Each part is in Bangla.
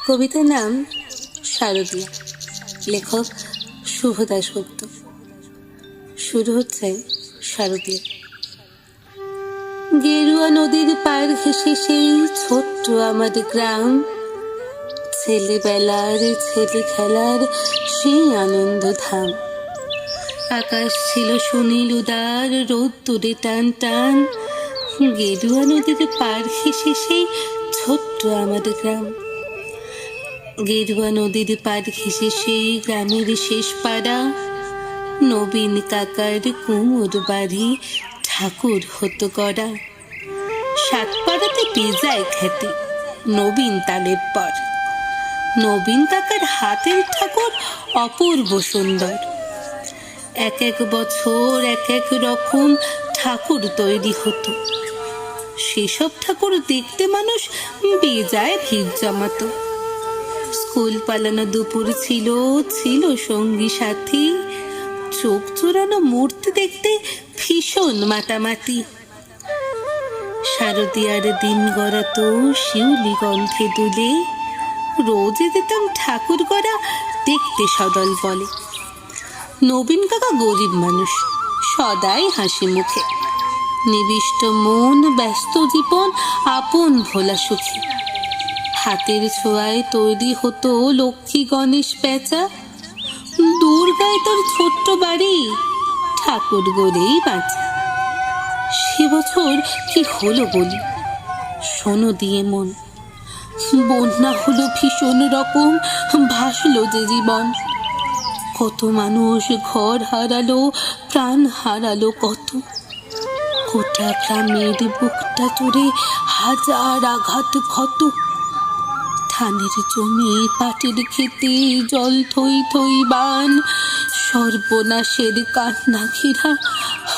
কবিতার নাম শারদিয়া, লেখক শুভ দাশগুপ্ত। শুরু হচ্ছে শারদিয়া। গেরুয়া নদীর পার ঘেঁষে সেই ছোট্ট আমাদের গ্রাম, ছেলেবেলার ছেলে খেলার সেই আনন্দ ধাম। আকাশ ছিল সুনীল উদার, রোদ্দুরে টান টান। গেরুয়া নদীর পার ঘেঁষে সেই ছোট্ট আমাদের গ্রাম। গেরুয়া নদীর পার ঘেঁষে সেই গ্রামের শেষ পাড়া, নবীন কাকার কুমোর বাড়ি ঠাকুর হতো গড়া। সাতপাড়াতে বেজায় খ্যাতি নবীন তালের পর, নবীন কাকার হাতের ঠাকুর অপূর্ব সুন্দর। এক এক বছর এক এক রকম ঠাকুর তৈরি হতো, সেসব ঠাকুর দেখতে মানুষ বেজায় ভিড় জমাতো। স্কুল পালানো দুপুর ছিল ছিল সঙ্গী সাথী, চোখ চোরানো মূর্তি দেখতে ভীষণ মাতামাতি। শারদিয়ার দিন গড়াতো শিউলি গন্ধে দুলে, রোজে যেতাম ঠাকুর গড়া দেখতে সদল বলে। নবীন কাকা গরিব মানুষ, সদাই হাসি মুখে, নিবিষ্ট মন, ব্যস্ত জীবন, আপন ভোলা সুখী। হাতের ছোঁয়ায় তৈরি হতো লক্ষ্মী গণেশ পেঁচা, দুর্গায় তোর ছোট্ট বাড়ি ঠাকুর গড়েই বাঁচা। সে বছর কি হলো বলি, শোনো দিয়ে মন। বন্যা হলো ভীষণ রকম, ভাসলো যে জীবন। কত মানুষ ঘর হারালো, প্রাণ হারালো কত। গোটা গ্রামের বুকটা জুড়ে হাজার আঘাত ক্ষত। ধানের জমি পাটের খেতে জল থই থই বান, সর্বনাশের কান্না ঘেরা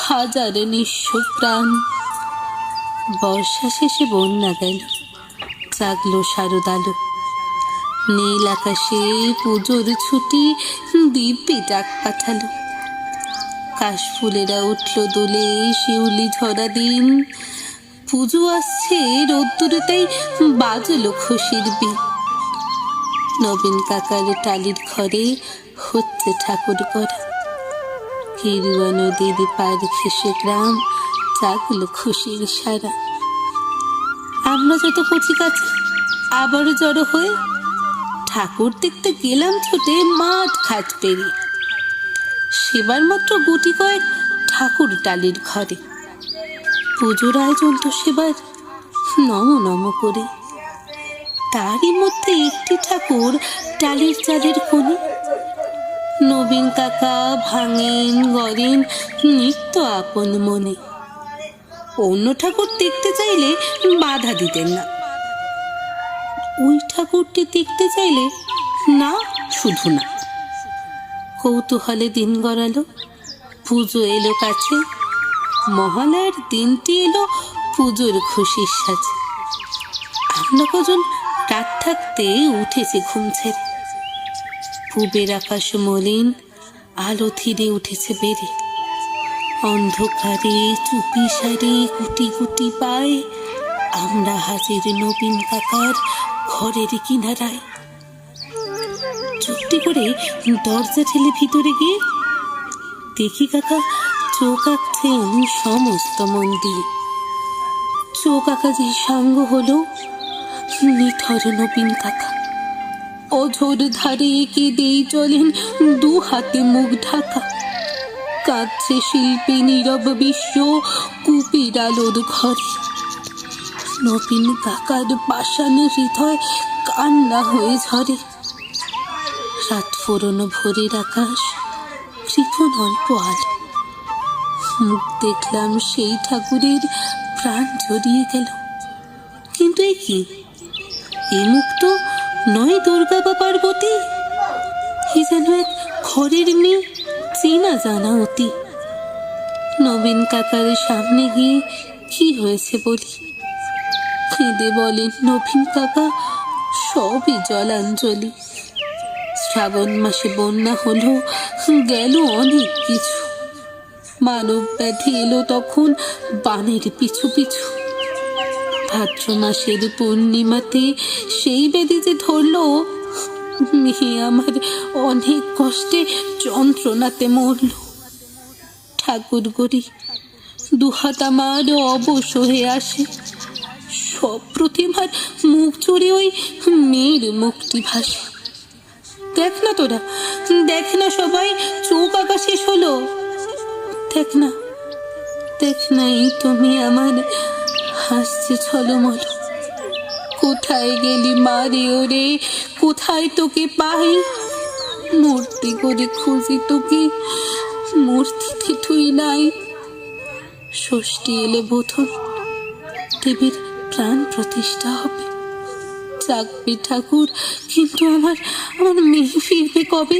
হাজার নিঃস্ব প্রাণ। বর্ষা শেষে বন্যা গেল, জাগলো শারদালো। নীল আকাশে পুজোর ছুটি দিব্যি ডাক পাঠালো। কাশফুলেরা উঠল দোলে, শিউলি ঝরা দিন। পুজো আসছে রোদ্দুরে, তাই বাজলো খুশির বিন। নবীন কাকার টালির ঘরে হচ্ছে ঠাকুর গড়া। গেরুয়া নদীর পার ঘেঁষে গ্রাম, জাগলো খুশির সারা। আমরা যত কচি কাছে আবারও জড়ো হয়ে ঠাকুর দেখতে গেলাম ছুটে মাঠ ঘাট পেরিয়ে। সেবার মাত্র গুটি কয়েক ঠাকুর টালির ঘরে, পুজোর আয়োজন তো সেবার নম নম করে। তারই মধ্যে একটি ঠাকুর টালির চালের কোণে। নবীন কাকা ভাঙেন গড়েন নিত্য আপন মনে। অন্য ঠাকুর দেখতে চাইলে বাধা দিতেন না, ওই ঠাকুরটি দেখতে চাইলে না, শুধু না। কৌতূহলে দিন গড়ালো, পুজো এলো কাছে। মহালয়ার দিনটি এলো পুজোর খুশির সাথে। আমরা কজন রাত থাকতে উঠেছি ঘুম ছেড়ে। পূবের আকাশ মলিন, আলো ধীরে উঠেছে বেড়ে। অন্ধকারে চুপি সারে গুটি গুটি পায়, আমরা হাজির নবীন কাকার ঘরের কিনারায়। চুপটি করে দরজা ঠেলে ভিতরে গিয়ে দেখি কাকা চোখ আঁকছেন সমস্ত মন দিয়ে। চোখ আঁকা যে সাঙ্গ হলো নিথর নবীন কাকা। অঝোর ধারে কেঁদেই চলেন, দু হাতে মুখ ঢাকা। কাঁদছে শিল্পী নীরব বিশ্ব কুপির আলোর ঘরে। নবীন কাকার পাষাণ হৃদয় কান্না হয়ে ঝরে। রাত ফুরোনো ভোরের আকাশ, কৃপণ অল্প আলো। মুখ দেখলাম সেই ঠাকুরের, প্রাণ জড়িয়ে গেল। কিন্তু এ কি, এই মুখ তো নয় দুর্গা বা পার্বতী। এ যেন এক ঘরের মেয়ে, চেনা জানা অতি। নবীন কাকার সামনে গিয়ে কি হয়েছে বলি। কেঁদে বলেন নবীন কাকা, সবই জলাঞ্জলি। শ্রাবণ মাসে বন্যা হলো, গেল অনেক কিছু। মানব ব্যাধি এলো তখন বানের পিছু পিছু। ভাদ্র মাসের পূর্ণিমাতে সেই ব্যাধি যে ধরলো, মেয়ে আমার অনেক কষ্টে যন্ত্রণাতে মরল। ঠাকুর গড়ি দুহাত আমার অবশ হয়ে আসে, সব প্রতিমার মুখ জুড়ে ওই মেয়ের মুক্তি ভাসে। দেখ না তোরা, দেখ না সবাই, চোখ আঁকা শেষ হলো। দেখ না, দেখ নাই তুমি আমার হাসছে ছলমল। কোথায় গেলি মা রে ওরে, কোথায় তোকে পাই? মূর্তি করে খুঁজি তোকে, মূর্তিতে তুই নাই। ষষ্ঠী এলে বোধন দেবীর প্রাণ প্রতিষ্ঠা হবে। জাগবে ঠাকুর, কিন্তু আমার আমার মেয়ে ফিরবে কবে?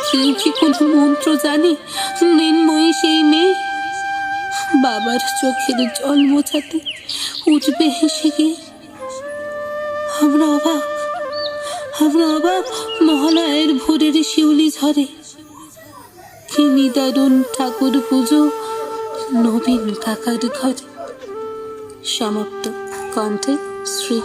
কেউ কি কোনো মন্ত্র জানে? মৃন্ময়ী সেই মেয়ে বাবার চোখের জল মোছাতে উঠবে হেসে গিয়ে। আমরা অবাক, আমরা অবাক মহালয়ের ভোরের শিউলি ঝরে। কি নিদারুণ ঠাকুর পুজো নবীন কাকার ঘরে। সমাপ্ত। কণ্ঠে শ্রী।